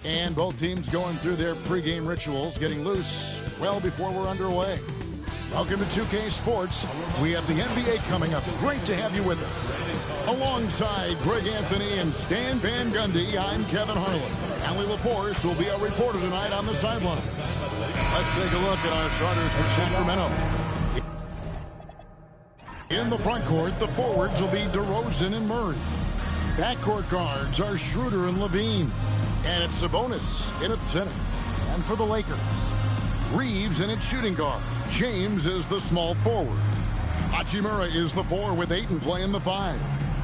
And both teams going through their pregame rituals, getting loose well before we're underway. Welcome to 2K Sports. We have the NBA coming up. Great to have you with us. Alongside Greg Anthony and Stan Van Gundy, I'm Kevin Harlan. Allie Laforce will be our reporter tonight on the sideline. Let's take a look at our starters for Sacramento. In the front court, the forwards will be DeRozan and Murray. Backcourt guards are Schroeder and Levine. And it's Sabonis in at center. And for the Lakers, Reeves in its shooting guard. James is the small forward. Hachimura is the 4 with Ayton playing the 5.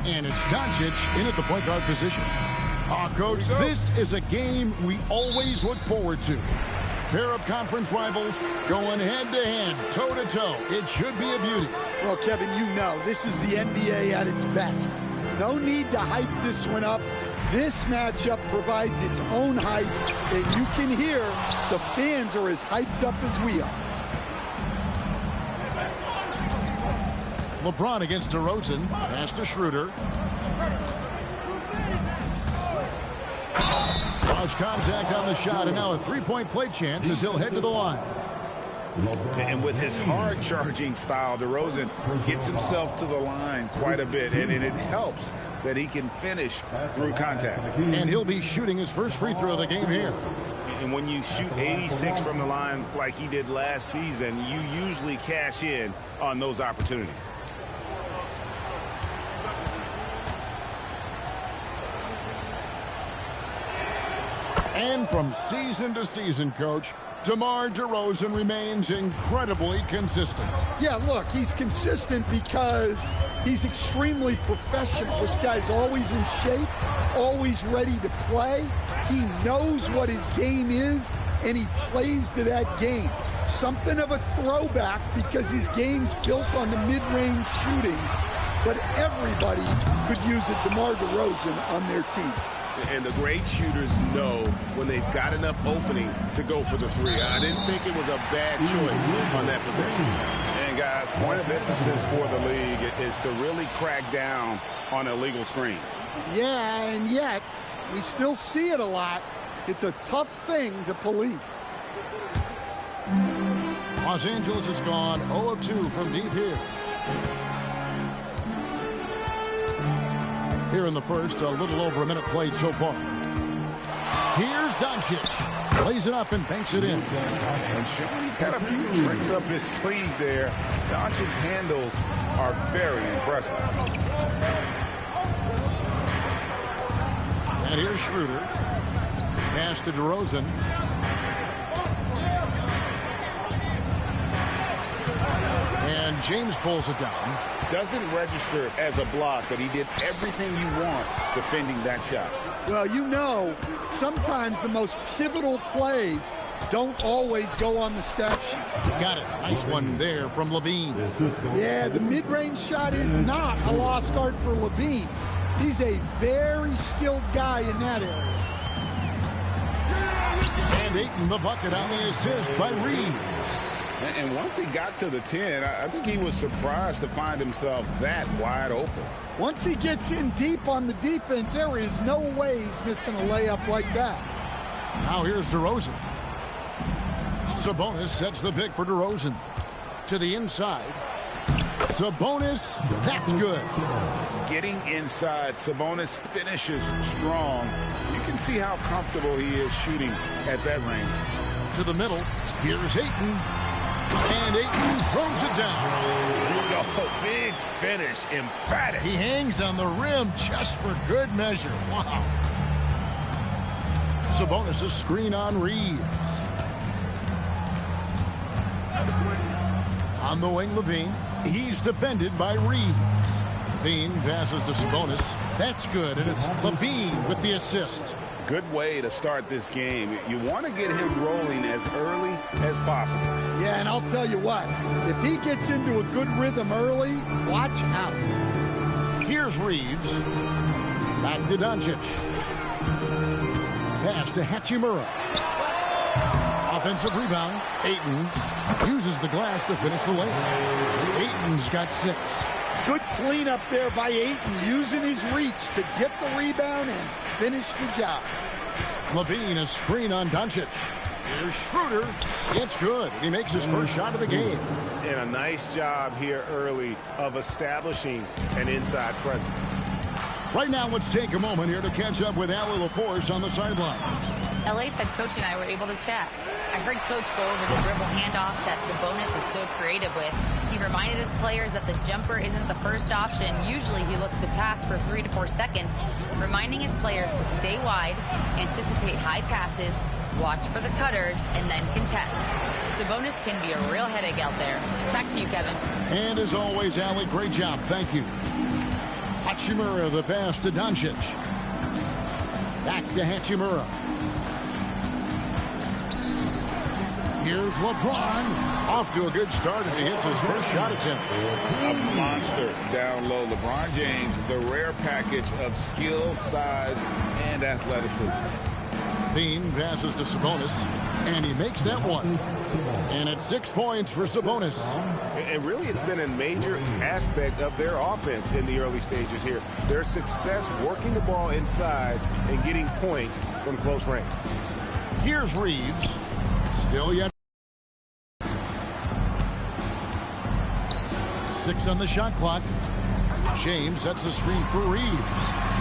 And it's Doncic in at the point guard position. Coach, this is a game we always look forward to. Pair of conference rivals going head-to-head, toe-to-toe. It should be a beauty. Well, Kevin, you know, this is the NBA at its best. No need to hype this one up. This matchup provides its own hype, and you can hear the fans are as hyped up as we are. LeBron against DeRozan. Pass to Schroeder. Lost contact on the shot, and now a three-point play chance as he'll head to the line. And with his hard-charging style, DeRozan gets himself to the line quite a bit, and it helps that he can finish through contact. And he'll be shooting his first free throw of the game here. And when you shoot 86 from the line like he did last season, you usually cash in on those opportunities. And from season to season, Coach, DeMar DeRozan remains incredibly consistent. Yeah, look, he's consistent because he's extremely professional. This guy's always in shape, always ready to play. He knows what his game is, and he plays to that game. Something of a throwback because his game's built on the mid-range shooting, but everybody could use a DeMar DeRozan on their team. And the great shooters know when they've got enough opening to go for the 3. I didn't think it was a bad choice on that possession. And, guys, point of emphasis for the league is to really crack down on illegal screens. Yeah, and yet we still see it a lot. It's a tough thing to police. Los Angeles has gone 0 of 2 from deep here. Here in the first, a little over a minute played so far. Here's Doncic. Plays it up and banks it in. And Sean's got a few tricks up his sleeve there. Doncic's handles are very impressive. And here's Schroeder. Pass to DeRozan. And James pulls it down. Doesn't register as a block, but he did everything you want defending that shot. Well, you know, sometimes the most pivotal plays don't always go on the stat sheet. Got it. Nice one there from Levine. Yeah, the mid-range shot is not a lost art for Levine. He's a very skilled guy in that area. And Ayton the bucket on the assist by Reeves. And once he got to the 10, I think he was surprised to find himself that wide open. Once he gets in deep on the defense, there is no way he's missing a layup like that. Now here's DeRozan. Sabonis sets the pick for DeRozan. To the inside. Sabonis, that's good. Getting inside, Sabonis finishes strong. You can see how comfortable he is shooting at that range. To the middle, here's Ayton. And Ayton throws it down. Oh, big finish, emphatic. He hangs on the rim just for good measure. Wow. Sabonis a screen on Reeves. On the wing, Levine. He's defended by Reeves. Levine passes to Sabonis. That's good, and it's Levine with the assist. Good way to start this game. You want to get him rolling as early as possible. Yeah, and I'll tell you what, if he gets into a good rhythm early, watch out. Here's Reeves. Back to Doncic. Pass to Hachimura. Offensive rebound. Ayton uses the glass to finish the layup. Ayton's got 6. Good cleanup there by Ayton, using his reach to get the rebound and finish the job. Levine, a screen on Doncic. Here's Schroeder. It's good. He makes his first shot of the game. And a nice job here early of establishing an inside presence. Right now, let's take a moment here to catch up with Allie LaForce on the sidelines. LA's head coach and I were able to chat. I heard Coach go over the dribble handoffs that Sabonis is so creative with. He reminded his players that the jumper isn't the first option. Usually he looks to pass for 3 to 4 seconds, reminding his players to stay wide, anticipate high passes, watch for the cutters, and then contest. Sabonis can be a real headache out there. Back to you, Kevin. And as always, Allie, great job. Thank you. Hachimura, the pass to Doncic. Back to Hachimura. Here's LeBron. Off to a good start as he hits his first shot attempt. A monster down low. LeBron James, the rare package of skill, size, and athleticism. Bean passes to Sabonis, and he makes that one. And it's 6 points for Sabonis. And really, it's been a major aspect of their offense in the early stages here. Their success working the ball inside and getting points from close range. Here's Reeves. Still yet. 6 on the shot clock. James sets the screen for Reeves.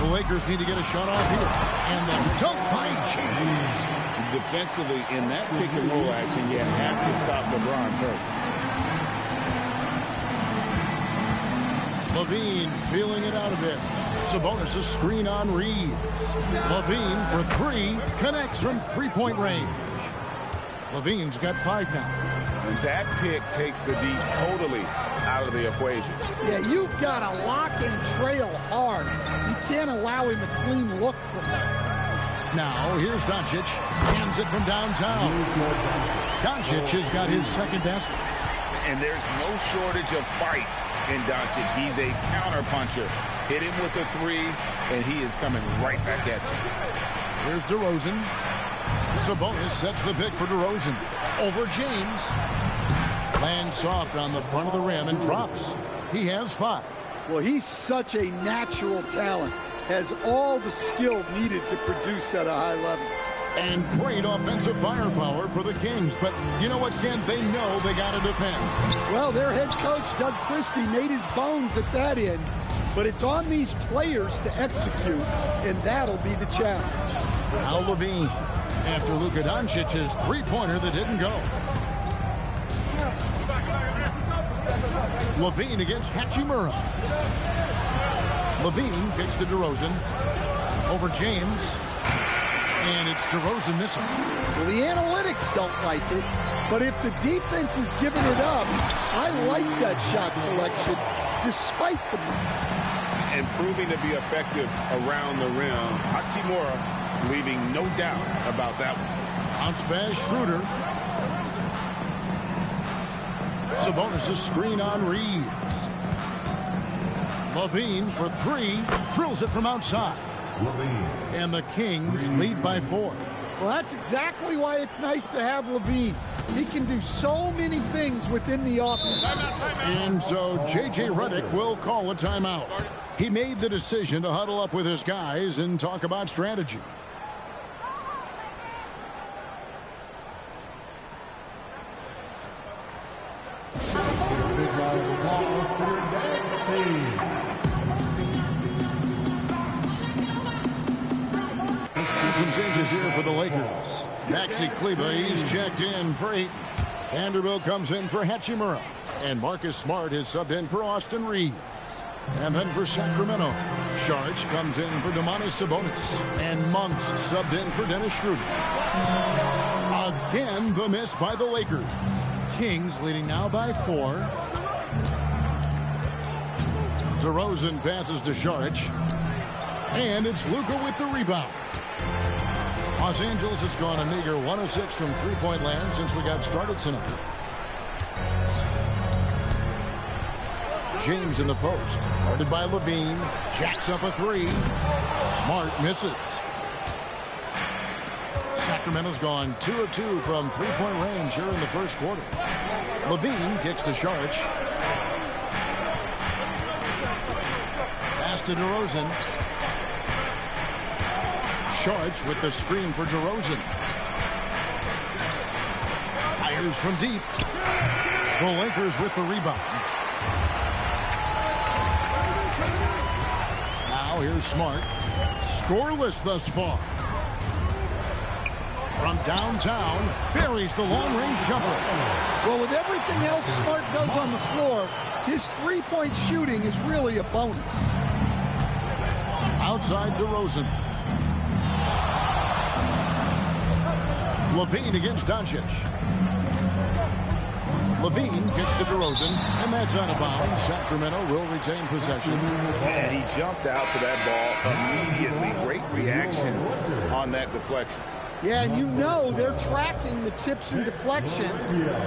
The Lakers need to get a shot off here. And the dunk by James. Defensively, in that pick and roll action, you have to stop LeBron first. Levine feeling it out a bit. Sabonis a screen on Reeves. Levine for 3. Connects from three-point range. Levine's got 5 now. And that pick takes the D totally out of the equation. Yeah, you've got to lock and trail hard. You can't allow him a clean look from that. Now, here's Doncic. Hands it from downtown. Doncic has got his second basket. And there's no shortage of fight in Doncic. He's a counter-puncher. Hit him with a 3, and he is coming right back at you. Here's DeRozan. Sabonis sets the pick for DeRozan. Over James. Lands soft on the front of the rim and drops. He has 5. Well, he's such a natural talent. Has all the skill needed to produce at a high level. And great offensive firepower for the Kings. But you know what, Stan? They know they got to defend. Well, their head coach, Doug Christie, made his bones at that end. But it's on these players to execute, and that'll be the challenge. Now Levine. After Luka Doncic's three-pointer that didn't go. Levine against Hachimura. Levine kicks to DeRozan. Over James. And it's DeRozan missing. Well, the analytics don't like it, but if the defense is giving it up, I like that shot selection despite the miss. And proving to be effective around the rim. Hachimura leaving no doubt about that one. Bounce pass, Schroeder. Sabonis' screen on Reeves. Levine for 3. Drills it from outside. And the Kings lead by 4. Well, that's exactly why it's nice to have Levine. He can do so many things within the offense. And so J.J. Redick will call a timeout. He made the decision to huddle up with his guys and talk about strategy. Some changes here for the Lakers. Maxi Kleba, he's checked in for 8. Vanderbilt comes in for Hachimura. And Marcus Smart is subbed in for Austin Reeves. And then for Sacramento, Sharch comes in for Domantas Sabonis. And Monks subbed in for Dennis Schroeder. Again, the miss by the Lakers. Kings leading now by 4. DeRozan passes to Sharch. And it's Luka with the rebound. Los Angeles has gone a meager 1 of 6 from three-point land since we got started tonight. James in the post. Guarded by Levine. Jacks up a 3. Smart misses. Sacramento's gone 2 of 2 from three-point range here in the first quarter. Levine kicks to Sharch. Pass to DeRozan. shorts with the screen for DeRozan. Fires from deep. The Lakers with the rebound. Now here's Smart. Scoreless thus far. From downtown, buries the long-range jumper. Well, with everything else Smart does on the floor, his three-point shooting is really a bonus. Outside DeRozan. Levine against Doncic. Levine gets to DeRozan, and that's out of bounds. Sacramento will retain possession. And he jumped out to that ball immediately. Great reaction on that deflection. Yeah, and you know they're tracking the tips and deflections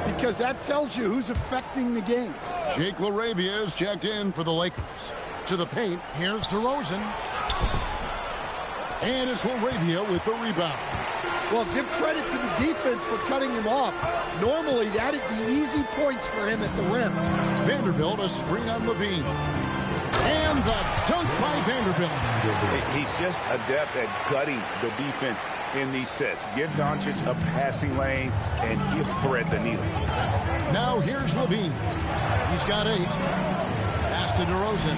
because that tells you who's affecting the game. Jake LaRavia is checked in for the Lakers. To the paint, here's DeRozan. And it's LaRavia with the rebound. Well, give credit to the defense for cutting him off. Normally, that'd be easy points for him at the rim. Vanderbilt, a screen on Levine. And the dunk by Vanderbilt. He's just adept at gutting the defense in these sets. Give Doncic a passing lane, and he'll thread the needle. Now here's Levine. He's got 8. Pass to DeRozan.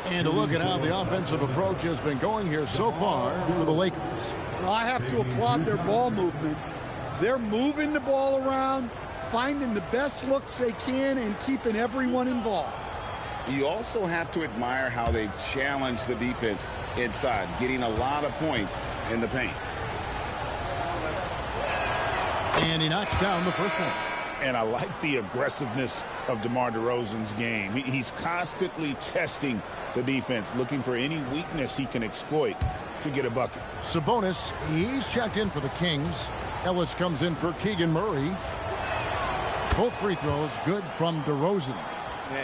And a look at how the offensive approach has been going here so far for the Lakers. Well, I have to applaud their ball movement. They're moving the ball around, finding the best looks they can, and keeping everyone involved. You also have to admire how they've challenged the defense inside, getting a lot of points in the paint. And he knocks down the first one. And I like the aggressiveness of DeMar DeRozan's game. He's constantly testing the defense, looking for any weakness he can exploit to get a bucket. Sabonis, he's checked in for the Kings. Ellis comes in for Keegan Murray. Both free throws good from DeRozan.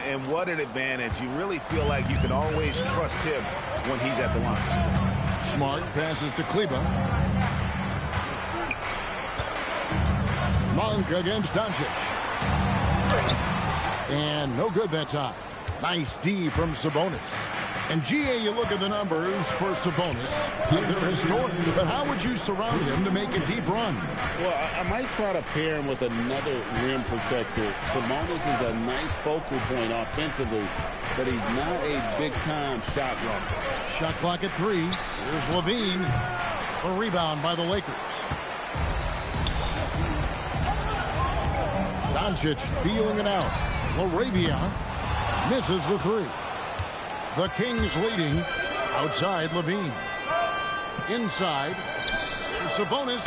And what an advantage. You really feel like you can always trust him when he's at the line. Smart passes to Kleba. Monk against Doncic. And no good that time. Nice D from Sabonis. And GA, you look at the numbers for Sabonis. They're historic. But how would you surround him to make a deep run? Well, I might try to pair him with another rim protector. Sabonis is a nice focal point offensively, but he's not a big-time shot runner. Shot clock at 3. Here's Levine. A rebound by the Lakers. Doncic feeling it out. LaRavia misses the 3. The Kings leading. Outside Levine. Inside. There's Sabonis.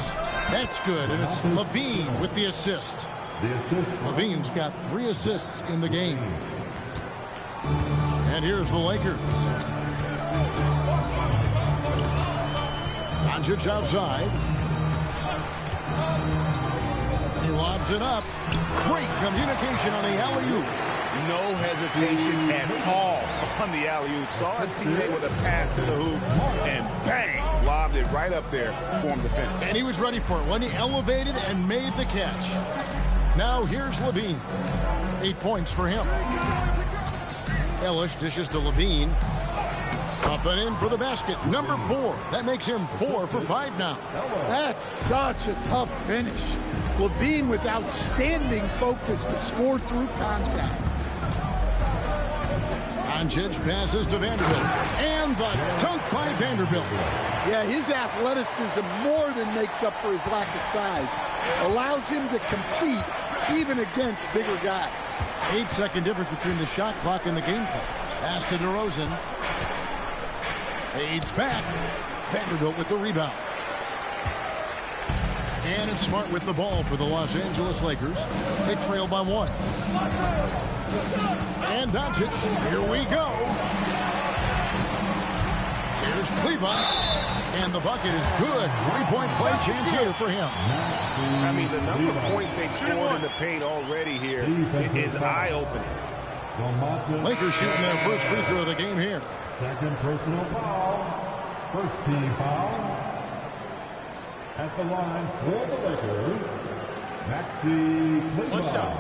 That's good. And it's Levine with the assist. Levine's got 3 assists in the game. And here's the Lakers. Doncic outside. He lobs it up. Great communication on the alley-oop. No hesitation at all on the alley-oop. Saw his teammate with a path to the hoop, and bang, lobbed it right up there for him to finish. And he was ready for it when he elevated and made the catch. Now here's Levine. 8 points for him. Ellis dishes to Levine. Up and in for the basket. Number 4. That makes him 4 for 5 now. That's such a tough finish. Levine with outstanding focus to score through contact. Doncic passes to Vanderbilt. And the dunk by Vanderbilt. Yeah, his athleticism more than makes up for his lack of size. Allows him to compete even against bigger guys. 8-second difference between the shot clock and the game clock. Pass to DeRozan. Fades back. Vanderbilt with the rebound. And it's Smart with the ball for the Los Angeles Lakers. They trail by 1. And Doncic. Here we go. Here's Kleba. And the bucket is good. 3-point play chance here for him. I mean, the number of points they've scored in the paint already here is eye-opening. Lakers shooting their first free throw of the game here. Second personal foul. First team foul. At the line for the Lakers, Maxi Kleber. One shot.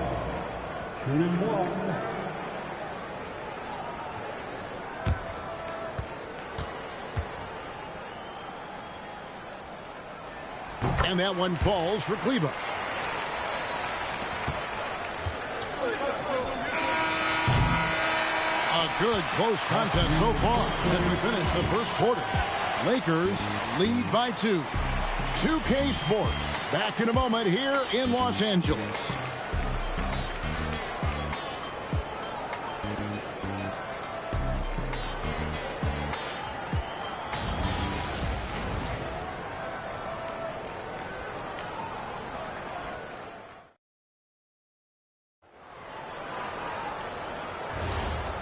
Shooting one. And that one falls for Kleber. A good close contest so far as we finish the first quarter. Lakers lead by 2. 2K Sports, back in a moment here in Los Angeles.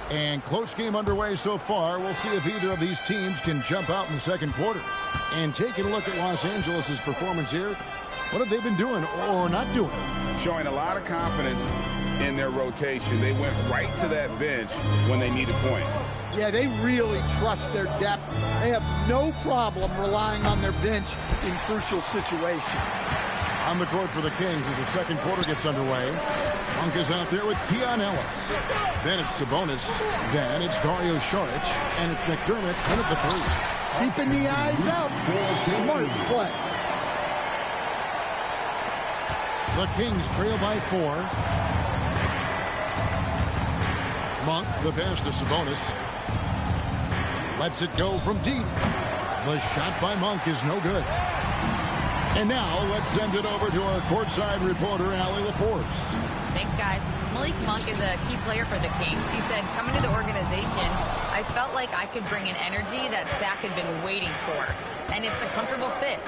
And close game underway so far. We'll see if either of these teams can jump out in the second quarter. And taking a look at Los Angeles' performance here, what have they been doing or not doing? Showing a lot of confidence in their rotation. They went right to that bench when they needed points. Yeah, they really trust their depth. They have no problem relying on their bench in crucial situations. On the court for the Kings as the second quarter gets underway. Monk is out there with Keon Ellis. Then it's Sabonis. Then it's Dario Saric. And it's McDermott in at the 3. Keeping the eyes out. Smart play. The Kings trail by 4. Monk, the pass to Sabonis. Lets it go from deep. The shot by Monk is no good. And now let's send it over to our courtside reporter, Allie LaForce. Thanks, guys. Malik Monk is a key player for the Kings. He said, coming to the organization, I felt like I could bring an energy that Zach had been waiting for. And it's a comfortable fit.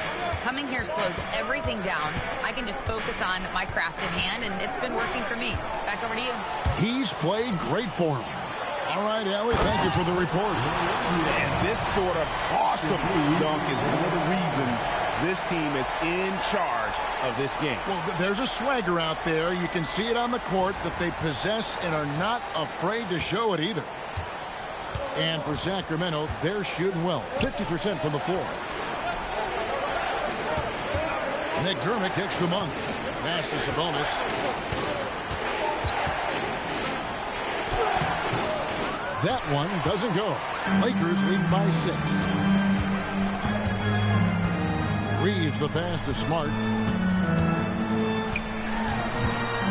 Coming here slows everything down. I can just focus on my crafted hand, and it's been working for me. Back over to you. He's played great for him. All right, Allie, thank you for the report. And this sort of awesome dunk is one of the reasons this team is in charge of this game. Well, there's a swagger out there. You can see it on the court that they possess and are not afraid to show it either. And for Sacramento, they're shooting well. 50% from the floor. McDermott kicks to Monk. Pass to Sabonis. That one doesn't go. Lakers lead by 6. Reeves the pass to Smart.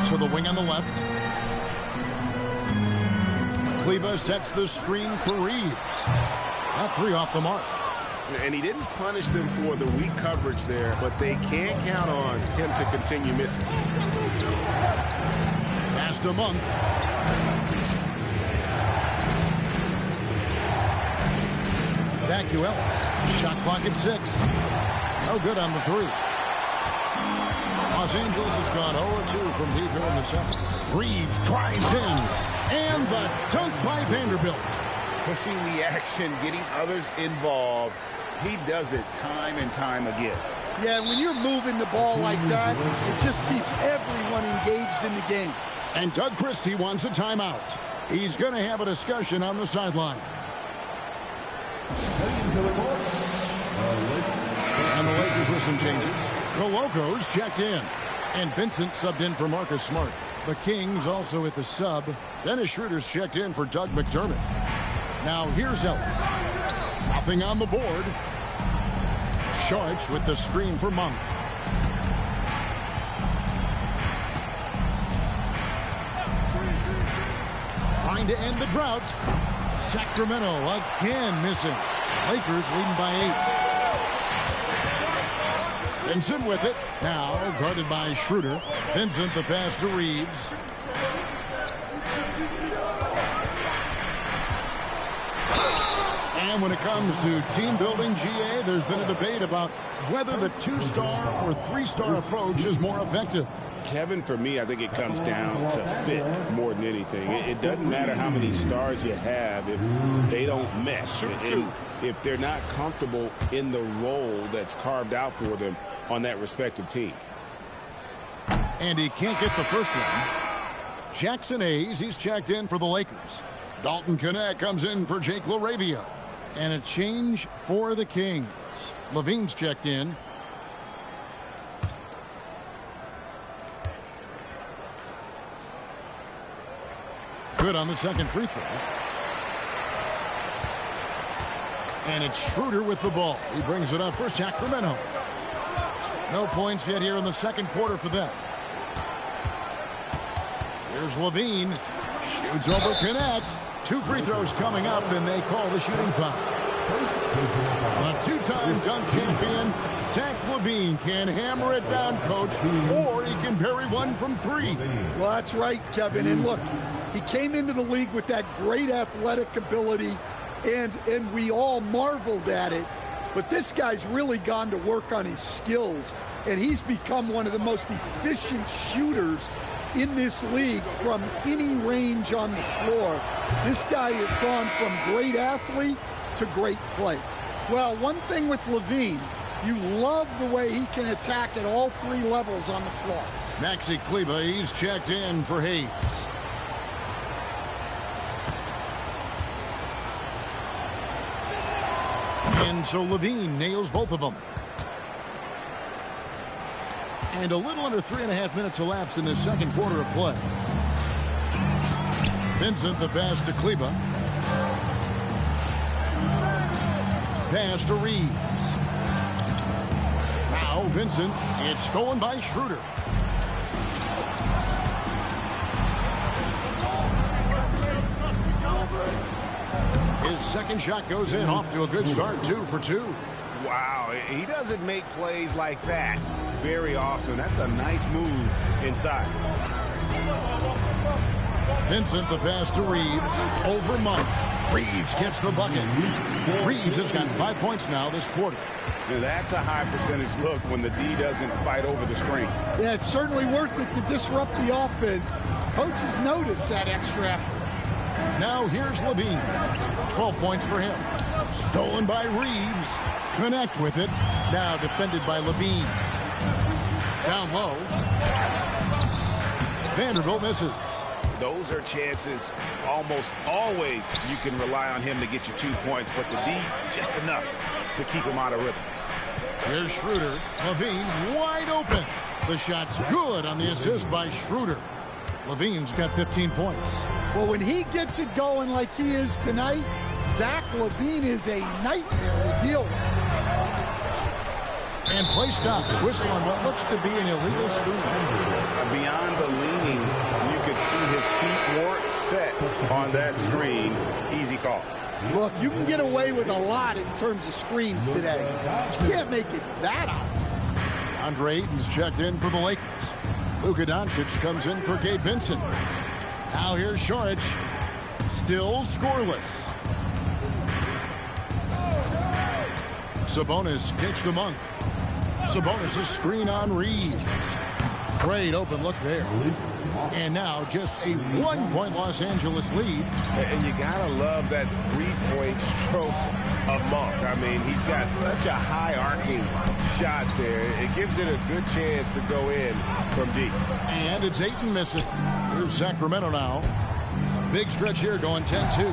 To the wing on the left. Kleber sets the screen for Reeves. That 3 off the mark. And he didn't punish them for the weak coverage there, but they can't count on him to continue missing. Pass to Monk. Back to Ellis. Shot clock at 6. No good on the 3. Los Angeles has gone 0-2 from deep here in the 7th. Reeves drives in. And the dunk by Vanderbilt. Pushing the action, getting others involved. He does it time and time again. Yeah, when you're moving the ball like that, it just keeps everyone engaged in the game. And Doug Christie wants a timeout. He's going to have a discussion on the sideline. And the Lakers with some changes. Kolokos checked in. And Vincent subbed in for Marcus Smart. The Kings also with the sub. Dennis Schroeder's checked in for Doug McDermott. Now here's Ellis. Nothing on the board. Saric with the screen for Monk. Trying to end the drought. Sacramento again missing. Lakers leading by 8. Vincent with it. Now guarded by Schroeder. Vincent the pass to Reeves. And when it comes to team building, GA, there's been a debate about whether the 2-star or 3-star approach is more effective. Kevin, for me, I think it comes down to fit more than anything. It doesn't matter how many stars you have if they don't mesh. And if they're not comfortable in the role that's carved out for them on that respective team. And he can't get the first one. Jackson Hayes, he's checked in for the Lakers. Dalton Connect comes in for Jake LaRavia. And a change for the Kings. Levine's checked in. Good on the second free throw. And it's Schroeder with the ball. He brings it up for Sacramento. No points yet here in the second quarter for them. Here's Levine. Shoots over Connect. 2 free throws coming up, and they call the shooting foul. A 2-time dunk champion, Zach Levine, can hammer it down, Coach, or he can bury one from 3. Well, that's right, Kevin. And look, he came into the league with that great athletic ability, and we all marveled at it. But this guy's really gone to work on his skills, and he's become one of the most efficient shooters in this league from any range on the floor. This guy has gone from great athlete to great play. Well, one thing with Levine, you love the way he can attack at all 3 levels on the floor. Maxi Kleber, he's checked in for Hayes. And so Levine nails both of them. And a little under 3.5 minutes elapsed in the second quarter of play. Vincent, the pass to Kleber. Pass to Reeves. Now Vincent, it's stolen by Schroeder. His second shot goes in, off to a good start, 2 for 2. Wow, he doesn't make plays like that very often. That's a nice move inside. Vincent, the pass to Reeves. Over Monk. Reeves gets the bucket. Reeves has got 5 points now this quarter. That's a high percentage look when the D doesn't fight over the screen. Yeah, it's certainly worth it to disrupt the offense. Coaches notice that extra effort. Now here's Levine. 12 points for him. Stolen by Reeves. Connect with it. Now defended by Levine. Down low. Vanderbilt misses. Those are chances almost always you can rely on him to get you 2 points, but the D, just enough to keep him out of rhythm. Here's Schroeder. Levine wide open. The shot's good on the assist by Schroeder. Levine's got 15 points. Well, when he gets it going like he is tonight, Zach Levine is a nightmare to deal with. And play stops. Whistle on what looks to be an illegal screen. Beyond the leaning, you could see his feet weren't set on that screen. Easy call. Look, you can get away with a lot in terms of screens today. You can't make it that obvious. Andre Ayton's checked in for the Lakers. Luka Doncic comes in for Gabe Vincent. Now here's Šarić. Still scoreless. Sabonis kicks to Monk. Sabonis' screen on Reeves. Great open look there. And now just a 1-point Los Angeles lead. And you gotta love that 3-point stroke of Monk. I mean, he's got such a high arcing shot there. It gives it a good chance to go in from deep. And it's Ayton missing. Here's Sacramento now. A big stretch here going 10-2.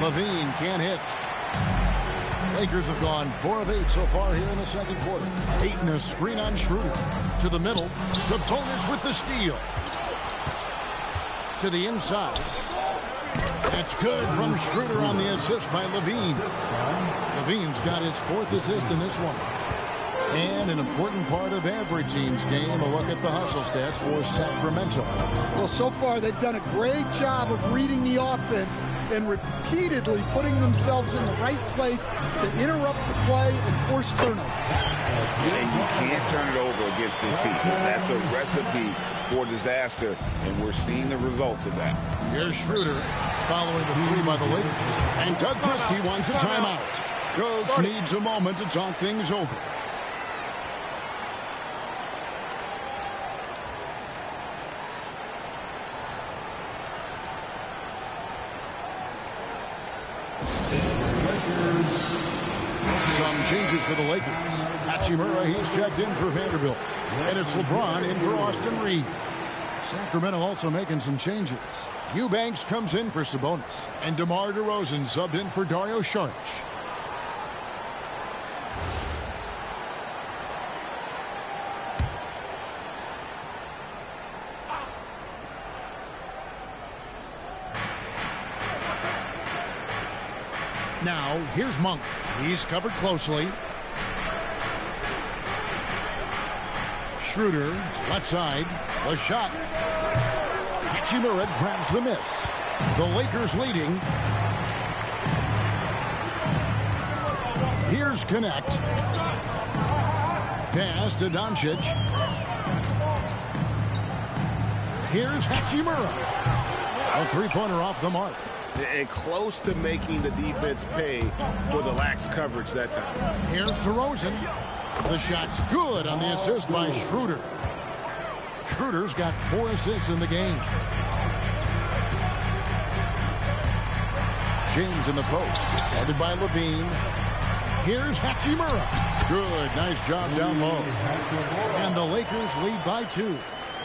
Levine can't hit. Lakers have gone 4 of 8 so far here in the second quarter. Ayton a screen on Schroeder. To the middle. Sabonis with the steal. To the inside. That's good from Schroeder on the assist by Levine. Levine's got his 4th assist in this one. And an important part of every team's game, a look at the hustle stats for Sacramento. Well, so far they've done a great job of reading the offense and repeatedly putting themselves in the right place to interrupt the play and force turnover. And you can't turn it over against this team. That's a recipe for disaster, and we're seeing the results of that. Here's Schroeder following the 3 by the Lakers. And Doug Christie wants a timeout. Coach needs a moment to talk things over. Some changes for the Lakers. Hachimura, he's checked in for Vanderbilt. And it's LeBron in for Austin Reeves. Sacramento also making some changes. Eubanks comes in for Sabonis. And DeMar DeRozan subbed in for Dario Šarić. Now, here's Monk. He's covered closely. Schroeder, left side. The shot. Hachimura grabs the miss. The Lakers leading. Here's Connect. Pass to Doncic. Here's Hachimura. A three-pointer off the mark. And close to making the defense pay for the lax coverage that time. Here's DeRozan. The shot's good on the assist by Schroeder. Schroeder's got 4 assists in the game. James in the post. Guarded by Levine. Here's Hachimura. Good. Nice job down low. And the Lakers lead by 2.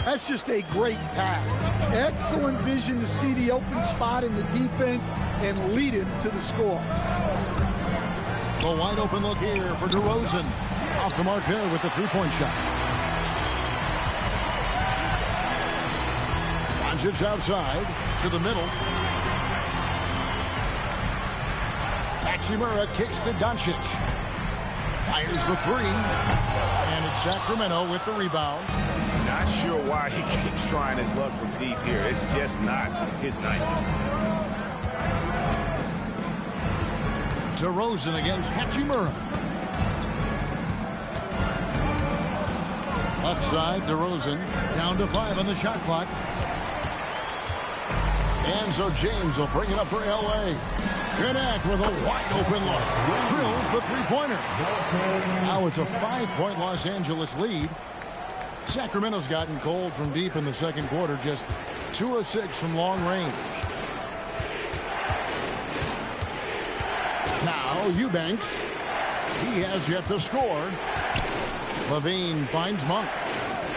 That's just a great pass. Excellent vision to see the open spot in the defense and lead him to the score. The wide open look here for DeRozan. Off the mark there with the three-point shot. Doncic outside to the middle. Hachimura kicks to Doncic. Fires the three. And it's Sacramento with the rebound. Not sure why he keeps trying his luck from deep here. It's just not his night. DeRozan against Hachimura. Left side, DeRozan down to 5 on the shot clock. And so James will bring it up for L.A. Connect with a wide open look. Drills the three-pointer. Now it's a 5-point Los Angeles lead. Sacramento's gotten cold from deep in the second quarter, just 2 of 6 from long range. Now Eubanks. He has yet to score. Levine finds Monk.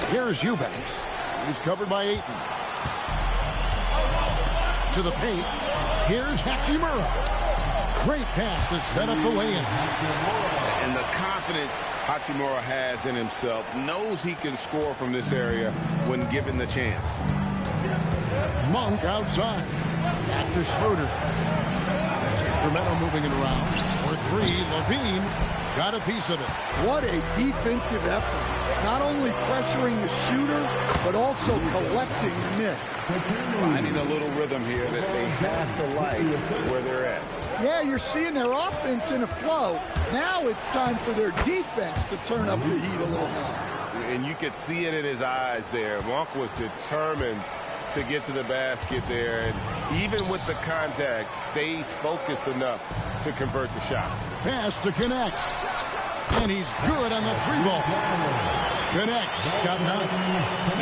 Here's Eubanks. He's covered by Ayton. To the paint. Here's Hachimura. Great pass to set up the lay-in. And the confidence Hachimura has in himself, knows he can score from this area when given the chance. Monk outside. Back to Schroeder. Sacramento moving it around. For 3, Levine got a piece of it. What a defensive effort. Not only pressuring the shooter, but also collecting the miss. Finding a little rhythm here that they have to like where they're at. Yeah, you're seeing their offense in a flow. Now it's time for their defense to turn up the heat a little more. And you could see it in his eyes there. Monk was determined to get to the basket there. And even with the contact, stays focused enough to convert the shot. Pass to Connect. And he's good on the 3-ball. Connects. Got 9.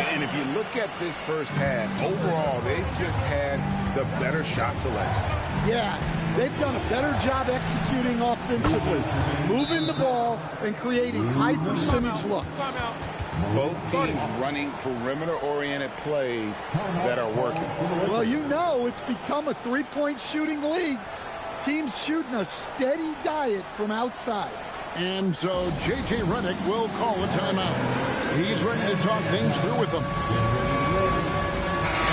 And if you look at this first half, overall, they've just had the better shot selection. Yeah, they've done a better job executing offensively, moving the ball and creating high percentage looks. Both teams running perimeter-oriented plays that are working. Well, you know it's become a three-point shooting league. Teams shooting a steady diet from outside. And so J.J. Redick will call a timeout. He's ready to talk things through with them.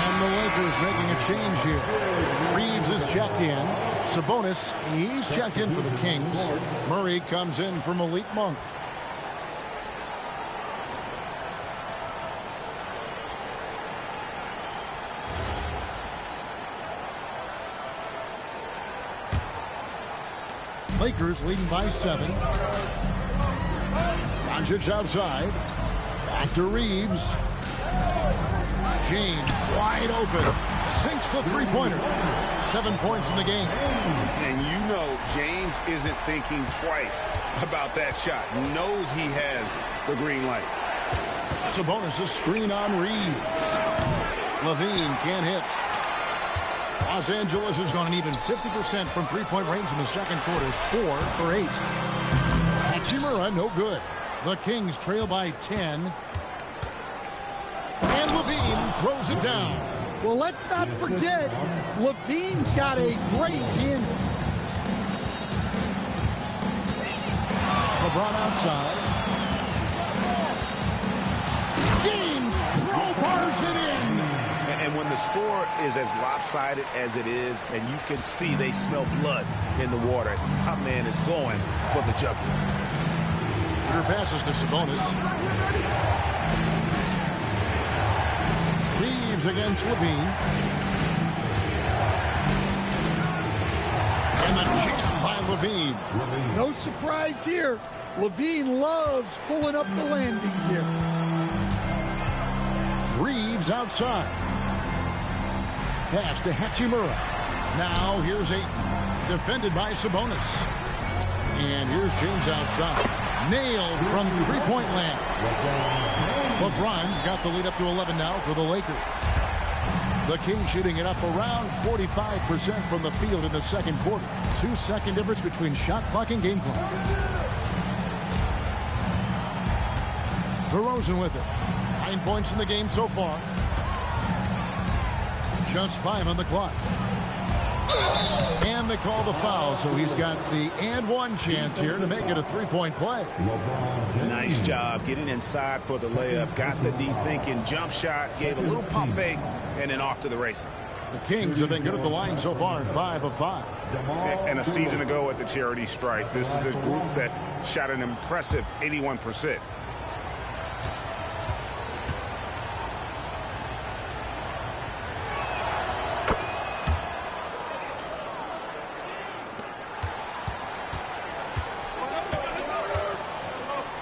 And the Lakers making a change here. Reeves is checked in. Sabonis, he's checked in for the Kings. Murray comes in for Malik Monk. Lakers leading by 7. Doncic outside. Back to Reeves. James wide open. Sinks the three-pointer. 7 points in the game. And you know James isn't thinking twice about that shot. Knows he has the green light. Sabonis' screen on Reeves. Levine can't hit. Los Angeles has gone an even 50% from three-point range in the second quarter. 4 for 8. Hachimura, no good. The Kings trail by 10. And Levine throws it down. Well, let's not forget, Levine's got a great handle. LeBron outside. James crowbars it in. And when the score is as lopsided as it is, and you can see they smell blood in the water, my man is going for the jugular. Her passes to Sabonis. Reeves against Levine. And the jam by Levine. No surprise here. Levine loves pulling up the landing gear. Reeves outside. Pass to Hachimura. Now here's Ayton. Defended by Sabonis. And here's James outside. Nailed from three-point land. LeBron's got the lead up to 11 now for the Lakers. The Kings shooting it up around 45% from the field in the second quarter. 2-second difference between shot clock and game clock. DeRozan with it. 9 points in the game so far. Just 5 on the clock. And they call the foul, so he's got the and one chance here to make it a three-point play. Nice job getting inside for the layup. Got the deep thinking jump shot, gave a little pump fake, and then off to the races. The Kings have been good at the line so far, 5 of 5. And a season ago at the charity stripe, this is a group that shot an impressive 81%.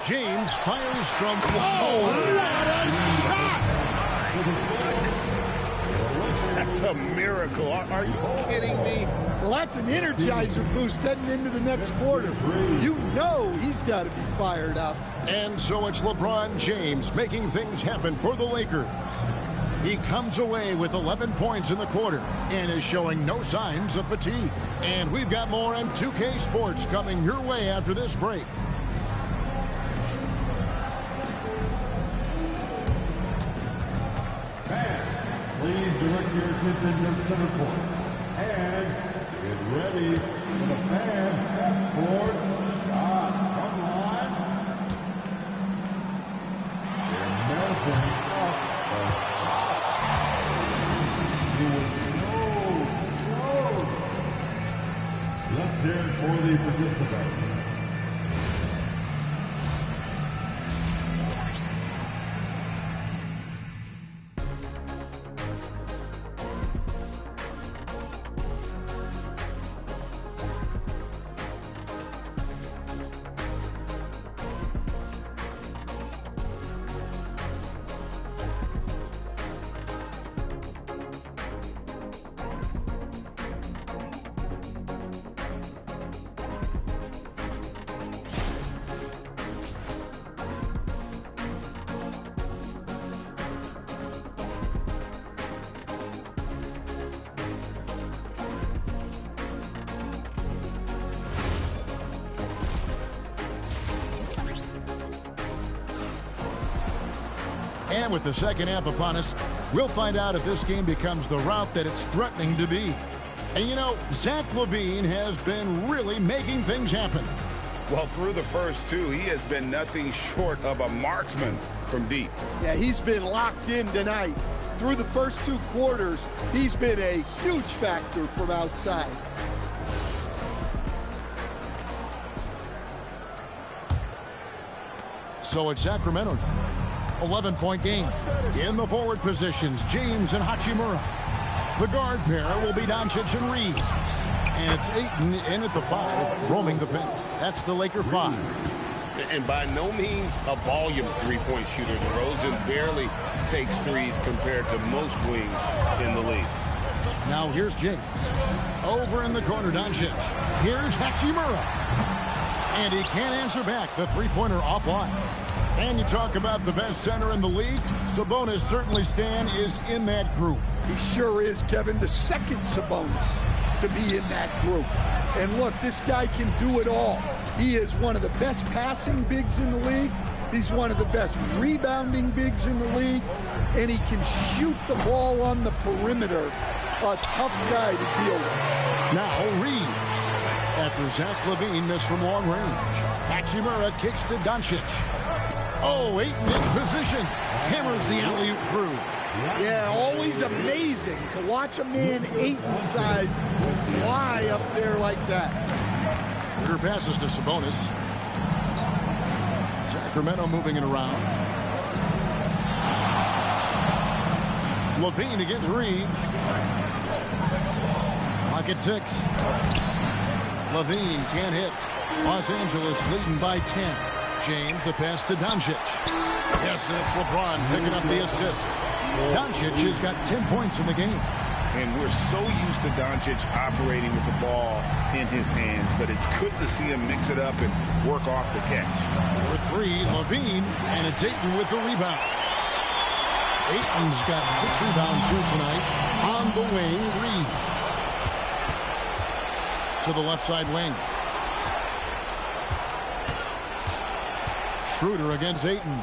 James fires from... Oh, what a shot! That's a miracle. Are you kidding me? Well, that's an energizer boost heading into the next quarter. You know he's got to be fired up. And so it's LeBron James making things happen for the Lakers. He comes away with 11 points in the quarter and is showing no signs of fatigue. And we've got more on 2K Sports coming your way after this break. Please direct your attention to center court. And get ready for the fan half-court shot. Come on. They're melting up the shot. He was so close. Let's hear it for the participants. And with the second half upon us, we'll find out if this game becomes the route that it's threatening to be. And you know, Zach LaVine has been really making things happen. Well, through the first two, he has been nothing short of a marksman from deep. Yeah, he's been locked in tonight. Through the first two quarters, he's been a huge factor from outside. So it's Sacramento now. 11-point game. In the forward positions, James and Hachimura. The guard pair will be Doncic and Reeves. And it's Ayton in at the 5, roaming the paint. That's the Laker 5. And by no means a volume three-point shooter. DeRozan barely takes threes compared to most wings in the league. Now here's James. Over in the corner, Doncic. Here's Hachimura. And he can't answer back. The three-pointer offline. And you talk about the best center in the league. Sabonis, certainly Stan, is in that group. He sure is, Kevin, the second Sabonis to be in that group. And look, this guy can do it all. He is one of the best passing bigs in the league. He's one of the best rebounding bigs in the league. And he can shoot the ball on the perimeter. A tough guy to deal with. Now Reeves. After Zach LaVine missed from long range. Hachimura kicks to Doncic. Oh, Ayton in position. Hammers the alley-oop through. Yeah, always amazing to watch a man Ayton's size fly up there like that. Schroeder passes to Sabonis. Sacramento moving it around. Levine against Reeves. Clock at 6. Levine can't hit. Los Angeles leading by 10. James, the pass to Doncic. Yes, and it's LeBron picking up the assist. Doncic has got 10 points in the game. And we're so used to Doncic operating with the ball in his hands, but it's good to see him mix it up and work off the catch. For 3, Levine, and it's Ayton with the rebound. Ayton's got 6 rebounds here tonight. On the wing, Reeves. To the left side wing. Schroeder against Ayton.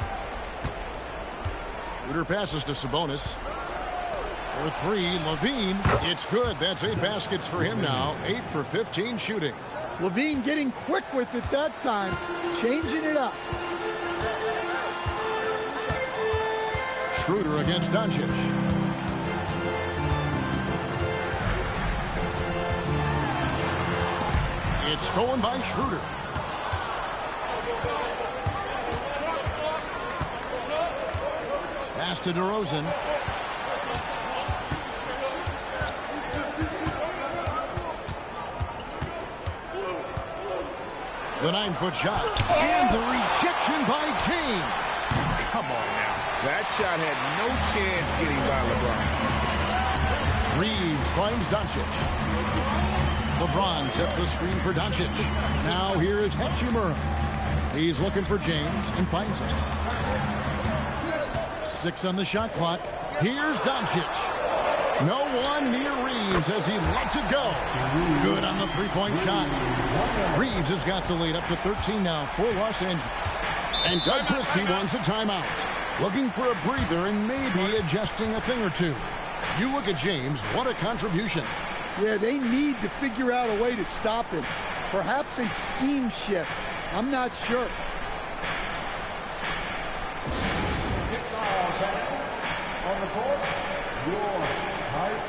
Schroeder passes to Sabonis. For 3, Levine. It's good. That's 8 baskets for him now. 8 for 15 shooting. Levine getting quick with it that time. Changing it up. Schroeder against Doncic. It's stolen by Schroeder. Pass to DeRozan. The 9-foot shot. And the rejection by James. Come on now. That shot had no chance getting by LeBron. Reeves finds Doncic. LeBron sets the screen for Doncic. Now here is Hachimura. He's looking for James and finds him. 6 on the shot clock. Here's Doncic. No one near Reeves as he lets it go. Good on the three-point shot. Reeves has got the lead up to 13 now for Los Angeles. And Doug Christie wants a timeout. Looking for a breather and maybe adjusting a thing or two. You look at James, what a contribution. Yeah, they need to figure out a way to stop him. Perhaps a scheme shift. I'm not sure. On the court, your height.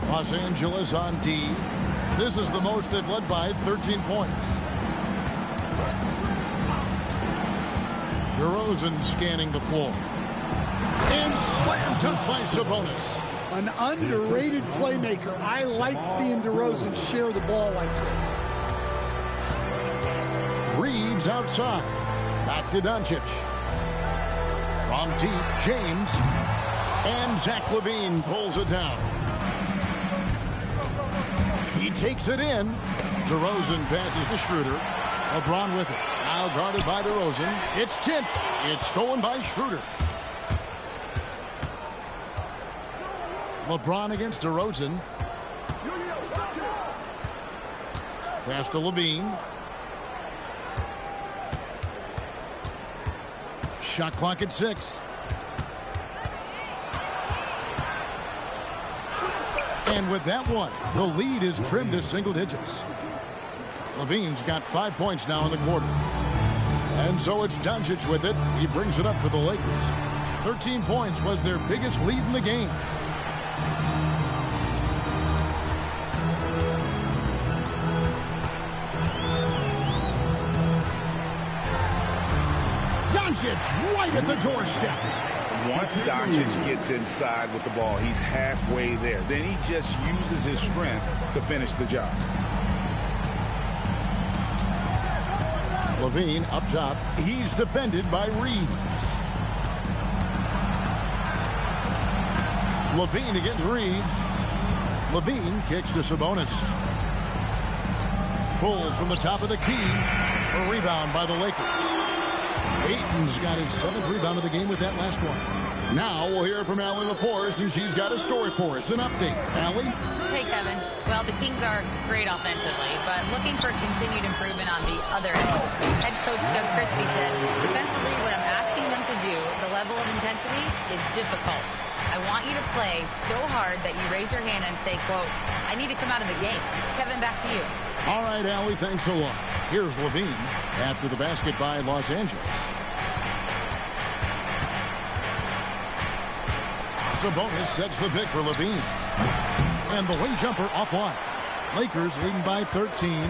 Los Angeles on D. This is the most they've led by 13 points. DeRozan scanning the floor. And slam dunk by Sabonis. An underrated playmaker. I like seeing DeRozan share the ball like this. Reeves outside. Back to Doncic. From deep, James. And Zach LaVine pulls it down. He takes it in. DeRozan passes to Schroeder. LeBron with it. Now guarded by DeRozan. It's tipped. It's stolen by Schroeder. LeBron against DeRozan. Pass to LaVine. Shot clock at 6. And with that one, the lead is trimmed to single digits. LaVine's got 5 points now in the quarter. And so it's Doncic with it. He brings it up for the Lakers. 13 points was their biggest lead in the game. Doncic right at the doorstep. Once Doncic gets inside with the ball, he's halfway there. Then he just uses his strength to finish the job. LaVine up top. He's defended by Reeves. LaVine against Reeves. LaVine kicks to Sabonis. Pulls from the top of the key. A rebound by the Lakers. Ayton's got his 7th rebound of the game with that last one. Now we'll hear from Allie LaForce, and she's got a story for us, an update. Allie? Hey, Kevin. Well, The Kings are great offensively, but looking for continued improvement on the other end. Head coach Doug Christie said, defensively, what I'm asking them to do, the level of intensity, is difficult. I want you to play so hard that you raise your hand and say, quote, I need to come out of the game. Kevin, back to you. All right, Allie, thanks a lot. Here's Levine after the basket by Los Angeles. Sabonis sets the pick for Levine. And the wing jumper offline. Lakers leading by 13.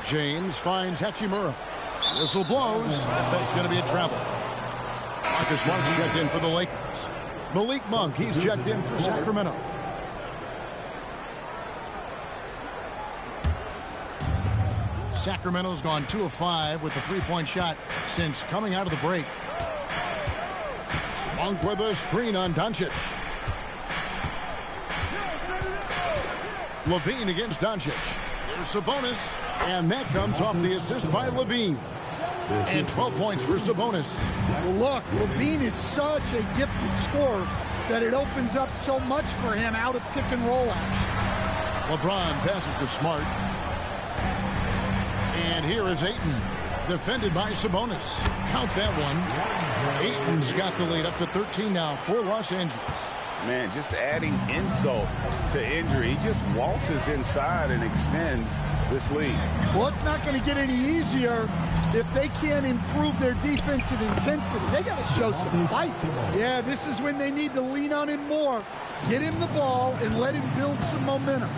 James finds Hachimura. Whistle blows. That's going to be a travel. Marcus Smart's checked in for the Lakers. Malik Monk, he's checked in for Sacramento. Sacramento's gone 2 of 5 with the three-point shot since coming out of the break. Monk with a screen on Doncic. Levine against Doncic. Here's Sabonis. And that comes off the assist by Levine. And 12 points for Sabonis. Well, look, Levine is such a gifted scorer that it opens up so much for him out of pick and roll action. LeBron passes to Smart. And here is Ayton, defended by Sabonis. Count that one. Ayton's got the lead up to 13 now for Los Angeles. Man, just adding insult to injury. He just waltzes inside and extends this lead. Well, it's not going to get any easier if they can't improve their defensive intensity. They got to show some fight. Yeah, this is when they need to lean on him more. Get him the ball and let him build some momentum.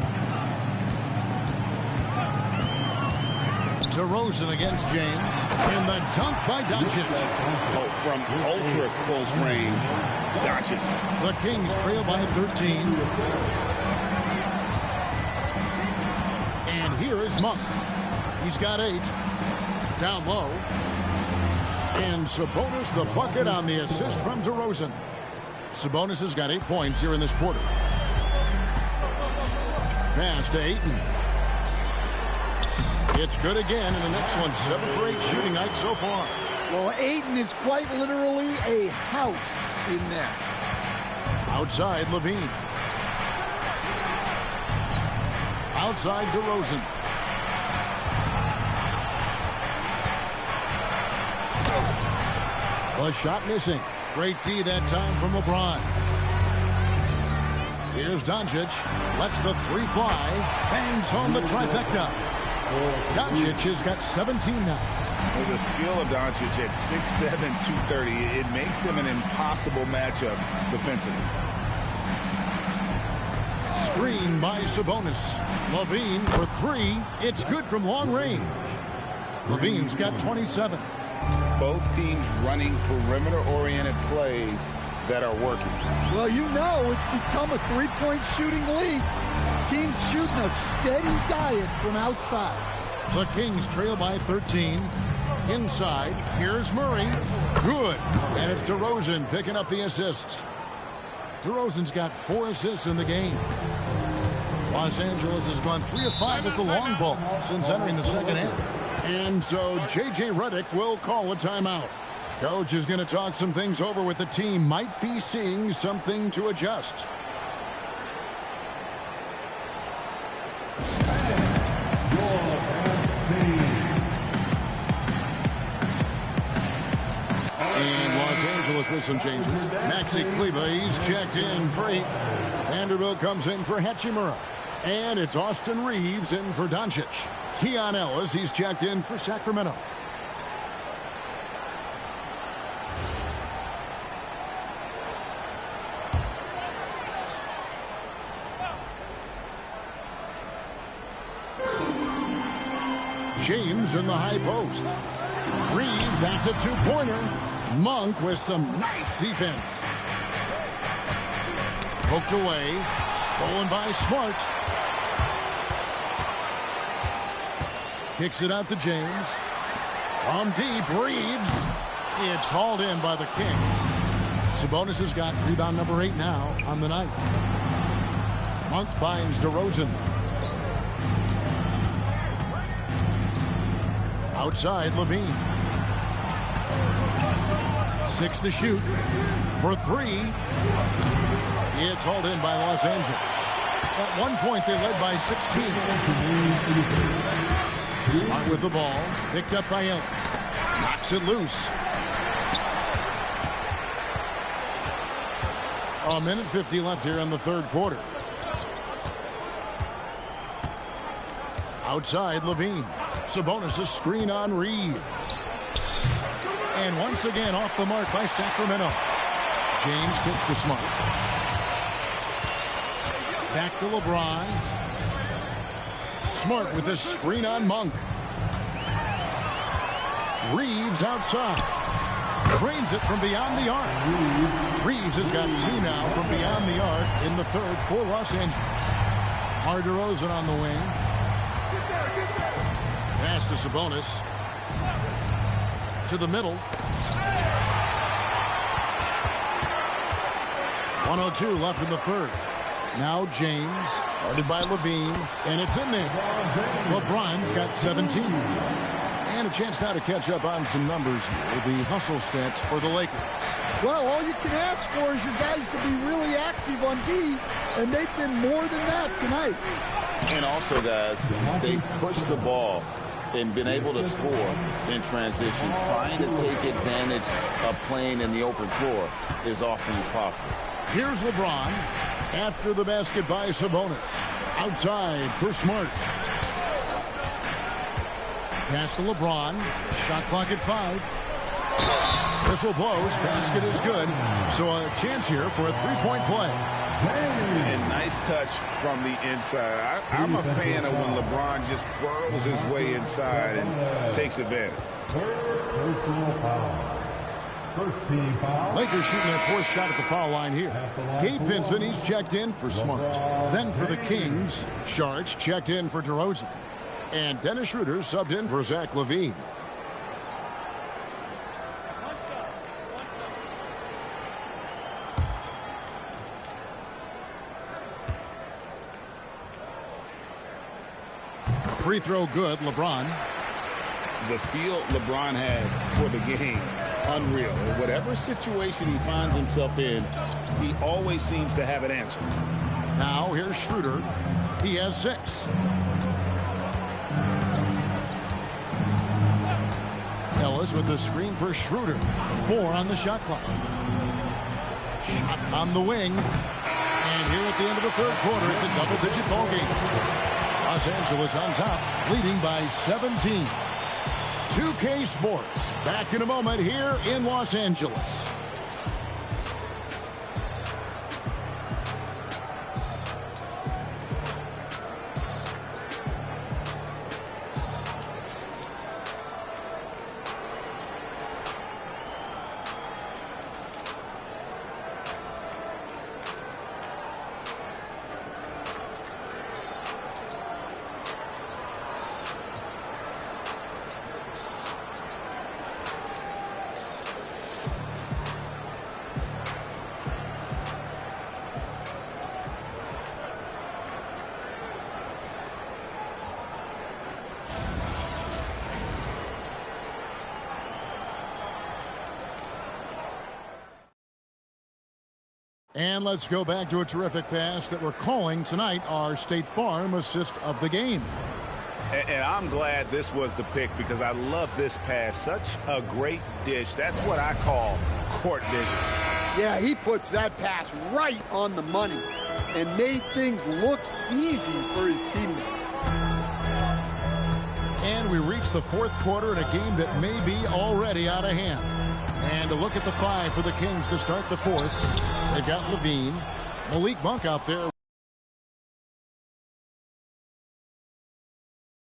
DeRozan against James. And the dunk by Doncic. Oh, from ultra close range, Doncic. The Kings trail by 13. And here is Monk. He's got 8. Down low. And Sabonis the bucket on the assist from DeRozan. Sabonis has got 8 points here in this quarter. Pass to Ayton. It's good again, and an excellent 7 for 8 shooting night so far. Well, Ayton is quite literally a house in there. Outside, Levine. Outside, DeRozan. The shot missing. Great D that time from LeBron. Here's Doncic. Lets the 3 fly. Bangs home the trifecta. Doncic has got 17 now. With the skill of Doncic at 6'7", 230, it makes him an impossible matchup defensively. Screen by Sabonis. Levine for 3. It's good from long range. Levine's got 27. Both teams running perimeter-oriented plays that are working. Well, you know it's become a three-point shooting league. Teams shooting a steady diet from outside. The Kings trail by 13. Inside, here's Murray. Good. And it's DeRozan picking up the assists. DeRozan's got 4 assists in the game. Los Angeles has gone 3 of 5 with the long ball since entering the second half. And so J.J. Redick will call a timeout. Coach is going to talk some things over with the team. Might be seeing something to adjust. And Los Angeles with some changes. Maxi Kleber, he's checked in for 8. Vanderbilt comes in for Hachimura. And it's Austin Reeves in for Doncic. Keon Ellis, he's checked in for Sacramento. James in the high post. Reeves, that's a 2-pointer. Monk with some nice defense. Poked away. Stolen by Smart. Kicks it out to James. From deep, Reeves. It's hauled in by the Kings. Sabonis has got rebound number 8 now on the night. Monk finds DeRozan. Outside, Levine. 6 to shoot. For 3. It's hauled in by Los Angeles. At one point, they led by 16. Smart with the ball. Picked up by Ellis. Knocks it loose. A minute 50 left here in the third quarter. Outside, Levine. Sabonis' screen on Reed. And once again off the mark by Sacramento. James kicks to Smart. Back to LeBron. Smart with this screen on Monk. Reeves outside. Drains it from beyond the arc. Reeves has got two now from beyond the arc in the third for Los Angeles. DeRozan on the wing. Pass to Sabonis. To the middle. 1:02 left in the third. Now James, guarded by Levine, and it's in there. LeBron's got 17. And a chance now to catch up on some numbers here. The hustle stats for the Lakers. Well, all you can ask for is your guys to be really active on D, and they've been more than that tonight. And also, guys, they've pushed the ball and been able to score in transition, trying to take advantage of playing in the open floor as often as possible. Here's LeBron after the basket by Sabonis. Outside for Smart. Pass to LeBron. Shot clock at 5. Whistle blows. Basket is good. So a chance here for a three-point play. And nice touch from the inside. I'm a fan of when LeBron just burrows his way inside and takes advantage. Personal foul. First team foul. Lakers shooting their fourth shot at the foul line here. Gabe Vincent, he's checked in for Smart. Then for the Kings, Sharks checked in for DeRozan. And Dennis Schroeder subbed in for Zach LaVine. Free throw good, LeBron. The feel LeBron has for the game, unreal. Whatever situation he finds himself in, he always seems to have an answer. Now here's Schroeder. He has 6. Ellis with the screen for Schroeder. 4 on the shot clock. Shot on the wing. And here at the end of the third quarter, it's a double-digit ball game. Los Angeles on top, leading by 17. 2K Sports, back in a moment here in Los Angeles. And let's go back to a terrific pass that we're calling tonight our State Farm assist of the game. And I'm glad this was the pick because I love this pass. Such a great dish. That's what I call court vision. Yeah, he puts that pass right on the money and made things look easy for his teammate. And we reach the fourth quarter in a game that may be already out of hand. And a look at the 5 for the Kings to start the fourth. They've got Levine, Malik Monk out there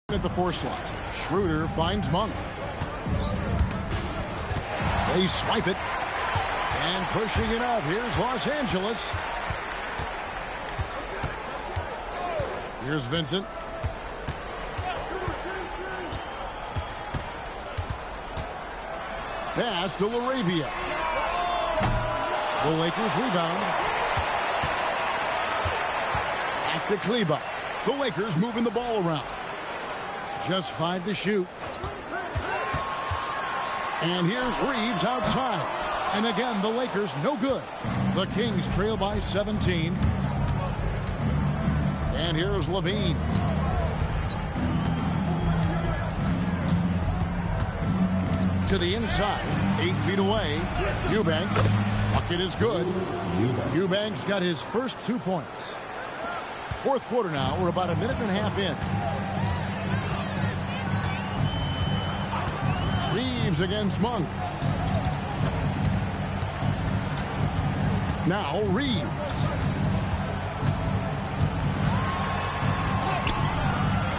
at the 4 slot. Schroeder finds Monk. They swipe it. And pushing it up. Here's Los Angeles. Here's Vincent. Pass to LaRavia. The Lakers rebound. Back to Kleba. The Lakers moving the ball around. Just 5 to shoot. And here's Reeves outside. And again, the Lakers no good. The Kings trail by 17. And here's Levine. To the inside, 8 feet away. Eubanks. Bucket is good. Eubanks got his first 2 points. Fourth quarter now. We're about a minute and a half in. Reeves against Monk. Now Reeves.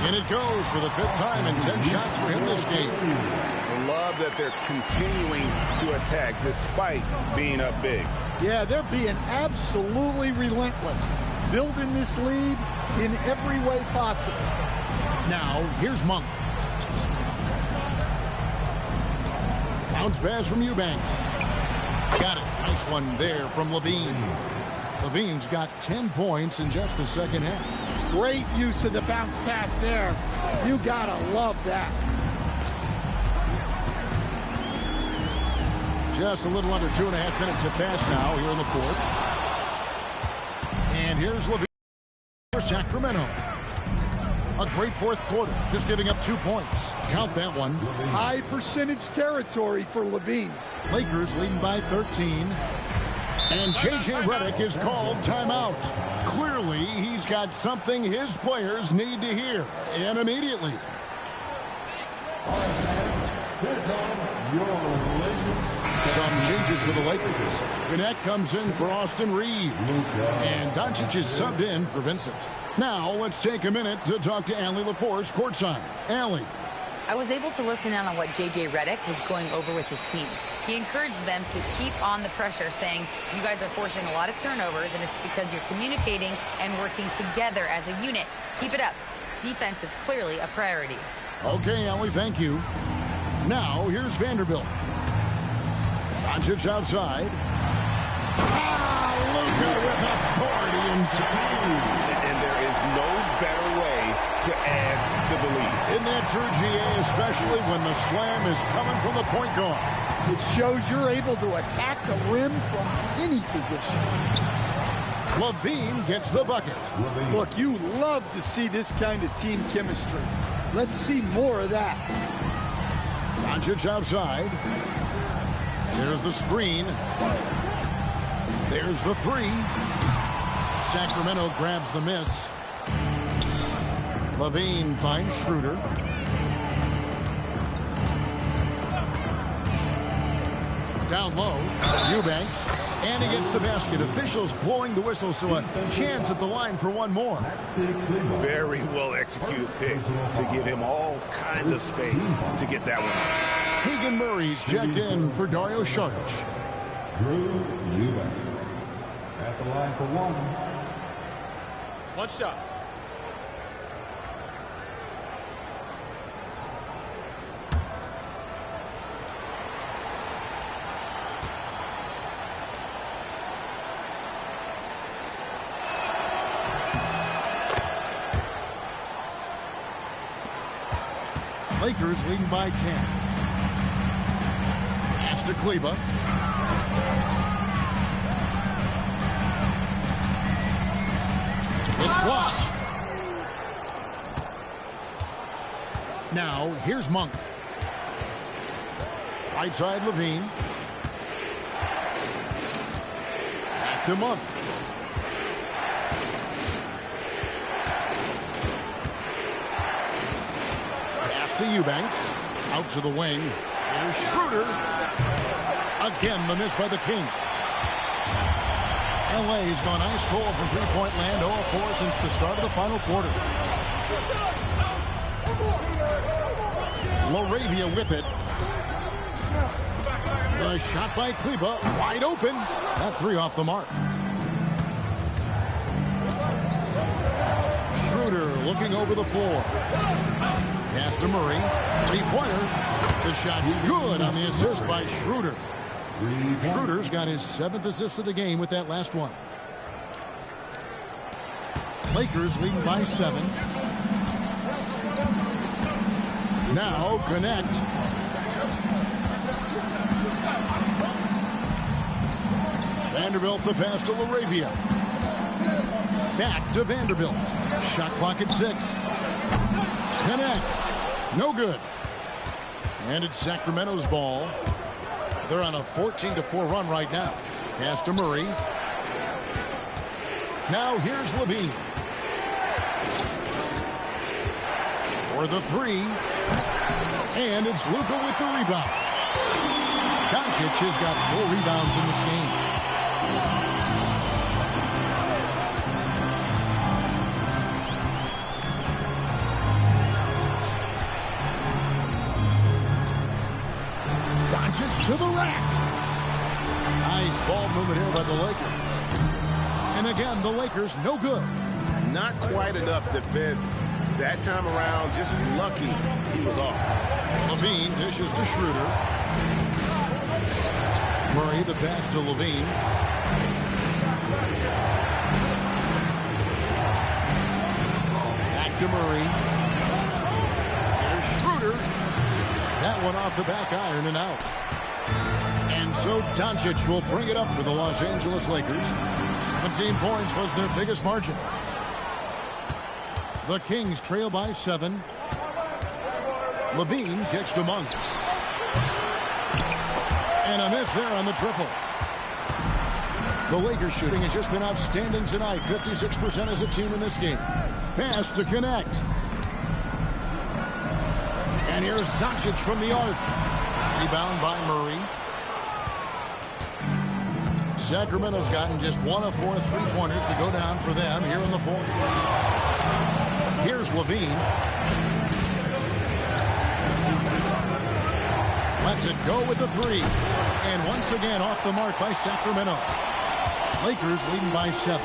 And it goes for the 5th time and 10 shots for him this game. I love that they're continuing to attack despite being up big. Yeah, they're being absolutely relentless, building this lead in every way possible. Now, here's Monk. Bounce pass from Eubanks. Got it. Nice one there from Levine. Levine's got 10 points in just the second half. Great use of the bounce pass there. You gotta love that. Just a little under 2.5 minutes have passed now here in the fourth. And here's Levine for Sacramento. A great fourth quarter, just giving up 2 points. Count that one. High percentage territory for Levine. Lakers leading by 13. And J.J. Redick is called timeout. Clearly, he's got something his players need to hear, and immediately. Some changes for the Lakers. Gwinnett comes in for Austin Reeves. And Doncic is subbed in for Vincent. Now, let's take a minute to talk to Allie LaForce courtside. Allie. I was able to listen in on what J.J. Redick was going over with his team. He encouraged them to keep on the pressure, saying, you guys are forcing a lot of turnovers, and it's because you're communicating and working together as a unit. Keep it up. Defense is clearly a priority. Okay, Allie, thank you. Now, here's Vanderbilt. Doncic outside. Luka with authority inside. And there is no better way to add to the lead. Isn't that true, GA, especially when the slam is coming from the point guard? It shows you're able to attack the rim from any position. Levine gets the bucket. Look, you love to see this kind of team chemistry. Let's see more of that. Doncic outside. There's the screen. There's the three. Sacramento grabs the miss. Levine finds Schroeder. Down low, Eubanks, and he gets the basket. Officials blowing the whistle, so a chance at the line for one more. Very well executed pick to give him all kinds of space to get that one. Keegan Murray's checked in for Dario Saric. Drew Eubanks at the line for one. One shot. Lakers leading by 10. Pass to Kleba. It's blocked. Now, here's Monk. Right side, Levine. Back to Monk. To Eubanks, out to the wing. Here's Schroeder. Again, the miss by the Kings. LA's gone ice cold from three-point land, 0-4 since the start of the final quarter. Laravia with it. The shot by Kleba, wide open. That three off the mark. Schroeder looking over the floor. Pass to Murray. Three-pointer. The shot's good on the assist by Schroeder. Schroeder's got his 7th assist of the game with that last one. Lakers leading by 7. Now connect. Vanderbilt the pass to Laravia. Back to Vanderbilt. Shot clock at 6. Connect. No good. And it's Sacramento's ball. They're on a 14-4 run right now. Pass to Murray. Now here's Levine. For the 3. And it's Luka with the rebound. Doncic has got 4 rebounds in this game. Doncic to the rack. Nice ball movement here by the Lakers. And again, the Lakers no good. Not quite enough defense. That time around, just lucky he was off. Levine dishes to Schroeder. Murray the pass to Levine. Back to Murray. There's Schroeder. That one off the back iron and out. And so Doncic will bring it up for the Los Angeles Lakers. 17 points was their biggest margin. The Kings trail by 7. Levine kicks to Monk. And a miss there on the triple. The Lakers shooting has just been outstanding tonight. 56% as a team in this game. Pass to Connect. And here's Doncic from the arc. Rebound by Murray. Sacramento's gotten just 1 of 4 3-pointers to go down for them here in the fourth. Here's Levine. Lets it go with the 3. And once again off the mark by Sacramento. Lakers leading by 7.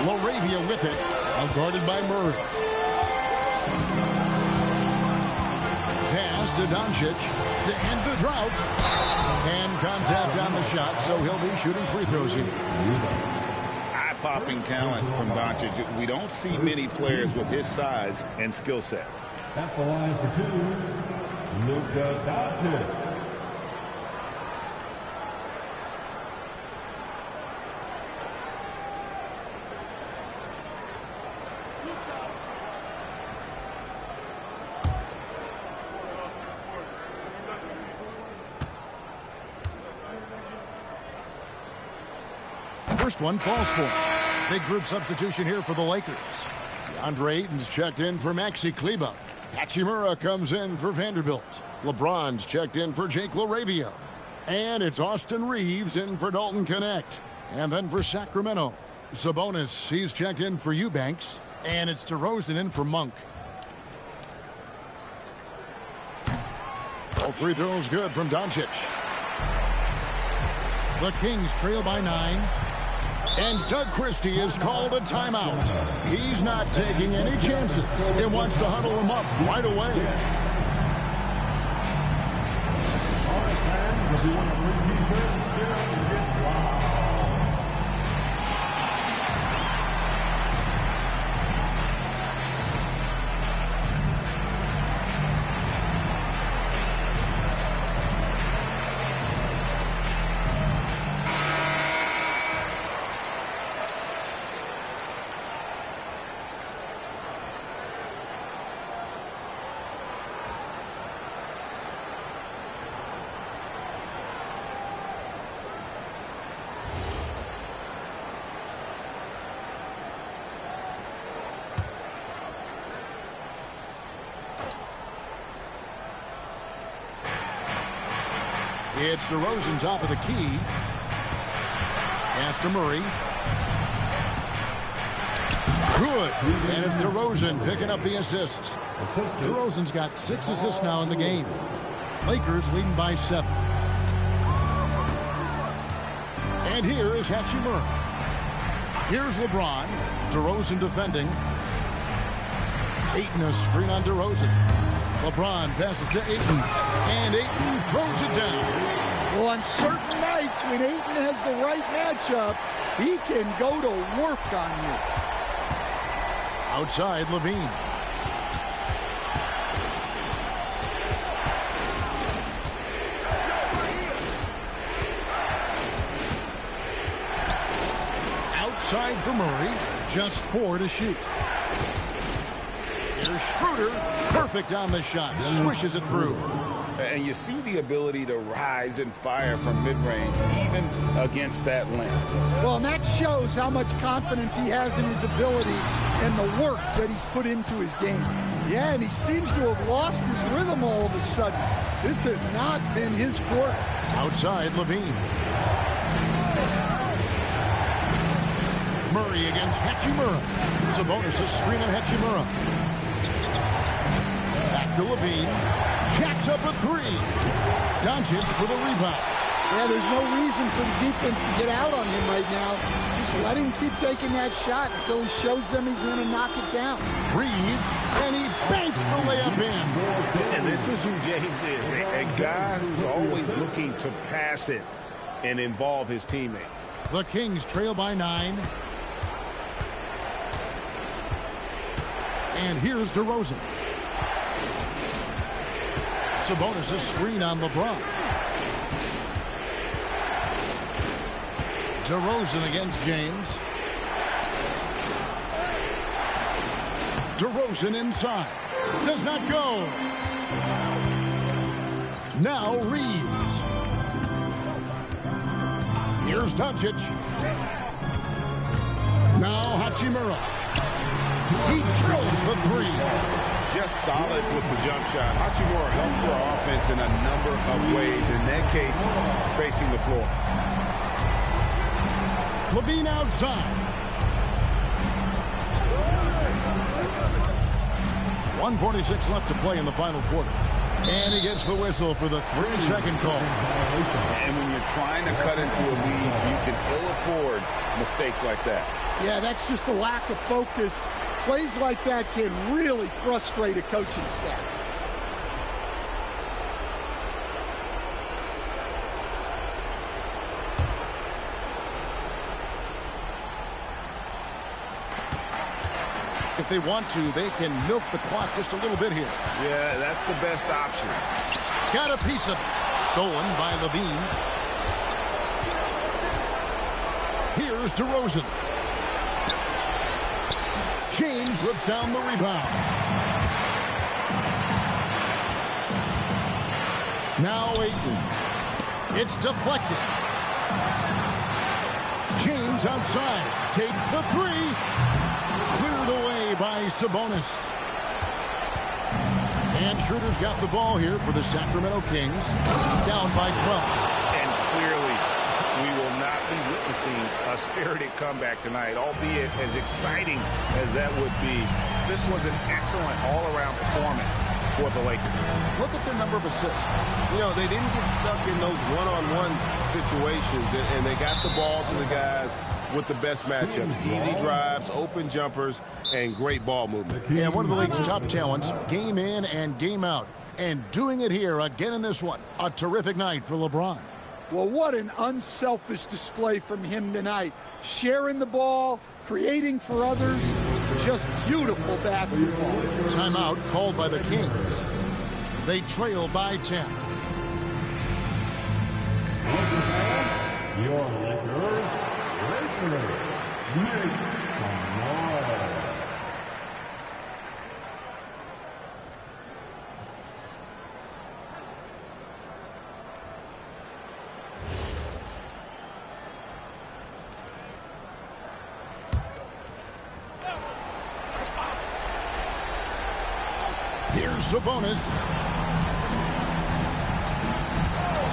Laravia with it. Now guarded by Murray. Pass to Doncic to end the drought. And contact on the shot, so he'll be shooting free throws here. Eye-popping talent from Doncic. We don't see many players with his size and skill set. At the line for 2, Luka Doncic. First one falls for. Big group substitution here for the Lakers. DeAndre Ayton's checked in for Maxi Kleber. Hachimura comes in for Vanderbilt. LeBron's checked in for Jake Laravia. And it's Austin Reeves in for Dalton Connect. And then for Sacramento, Sabonis, he's checked in for Eubanks. And it's DeRozan in for Monk. All free throws good from Doncic. The Kings trail by 9. And Doug Christie has called a timeout. He's not taking any chances. He wants to huddle him up right away. All right, fans, if you want to bring defense, get up and get wild. It's DeRozan top of the key. Pass to Murray. Good. And it's DeRozan picking up the assists. DeRozan's got 6 assists now in the game. Lakers leading by 7. And here is Hachimura. Here's LeBron. DeRozan defending. Ayton a screen on DeRozan. LeBron passes to Ayton. And Ayton throws it down. Well, on certain nights when Ayton has the right matchup, he can go to work on you. Outside, Levine. outside for Murray. Just 4 to shoot. Here's Schroeder. Perfect on the shot. Swishes it through. And you see the ability to rise and fire from mid-range, even against that length. Well, and that shows how much confidence he has in his ability and the work that he's put into his game. Yeah, and he seems to have lost his rhythm all of a sudden. This has not been his court. Outside, Levine. Murray against Hachimura. Sabonis is screen on Hachimura. Back to Levine. Jacks up a 3. Doncic for the rebound. Yeah, there's no reason for the defense to get out on him right now. Just let him keep taking that shot until he shows them he's going to knock it down. Reeves, and he banks the layup in. And this is who James is, a guy who's always looking to pass it and involve his teammates. The Kings trail by 9. And here's DeRozan. Sabonis' screen on LeBron. DeRozan against James. DeRozan inside. Does not go. Now Reeves. Here's Doncic. Now Hachimura. He drills the 3. Just solid with the jump shot. Hachimura helps their offense in a number of ways. In that case, spacing the floor. Levine outside. 1:46 left to play in the final quarter. And he gets the whistle for the 3-second call. And when you're trying to cut into a lead, you can ill afford mistakes like that. Yeah, that's just a lack of focus. Plays like that can really frustrate a coaching staff. If they want to, they can milk the clock just a little bit here. Yeah, that's the best option. Got a piece of it. Stolen by Levine. Here's DeRozan. James rips down the rebound. Now Ayton. It's deflected. James outside. Takes the 3. Cleared away by Sabonis. And Schroeder's got the ball here for the Sacramento Kings. Down by 12. And clearly, we will not be witnessing a spirited comeback tonight, albeit as exciting as that would be. This was an excellent all-around performance for the Lakers. Look at their number of assists. You know, they didn't get stuck in those one-on-one situations, and they got the ball to the guys with the best matchups. Easy drives, open jumpers, and great ball movement. And one of the league's top talents, game in and game out. And doing it here again in this one. A terrific night for LeBron. Well, what an unselfish display from him tonight. Sharing the ball, creating for others. Just beautiful basketball. Timeout called by the Kings. They trail by 10. Your Lakers, make some noise. Here's Sabonis.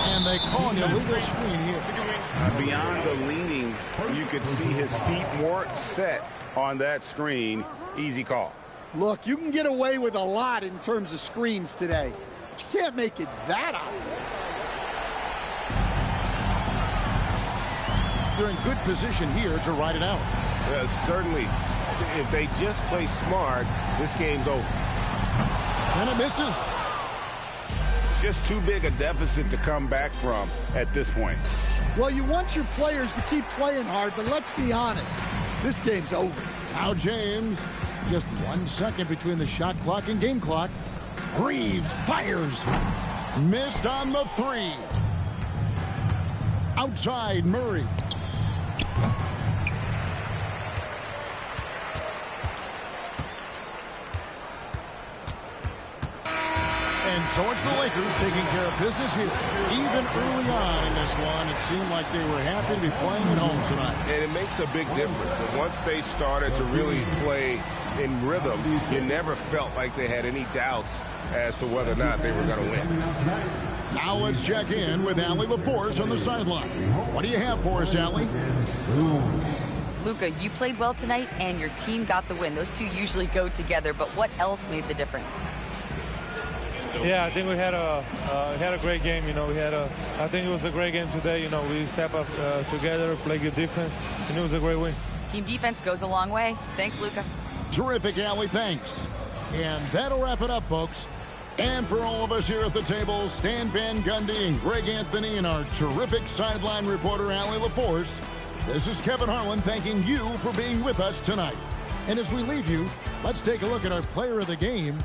And they call an illegal screen here. Beyond the leaning, you could see his feet more set on that screen. Easy call. Look, you can get away with a lot in terms of screens today, but you can't make it that obvious. They're in good position here to ride it out. Certainly, if they just play smart, this game's over. And it misses. Just too big a deficit to come back from at this point. Well, you want your players to keep playing hard, but let's be honest. This game's over. Now James. Just 1 second between the shot clock and game clock. Reeves fires. Missed on the 3. Outside Murray. so it's the Lakers taking care of business here. Even early on in this one, it seemed like they were happy to be playing at home tonight. And it makes a big difference. And once they started to really play in rhythm, you never felt like they had any doubts as to whether or not they were going to win. Now let's check in with Allie LaForce on the sideline. What do you have for us, Allie? Luka, you played well tonight, and your team got the win. Those two usually go together, but what else made the difference? Yeah, I think we had a great game. You know, I think it was a great game today. You know, we step up together, play good defense, and it was a great win. Team defense goes a long way. Thanks, Luka. Terrific, Allie. Thanks. And that'll wrap it up, folks. And for all of us here at the table, Stan Van Gundy and Greg Anthony and our terrific sideline reporter, Allie LaForce, this is Kevin Harlan thanking you for being with us tonight. And as we leave you, let's take a look at our player of the game.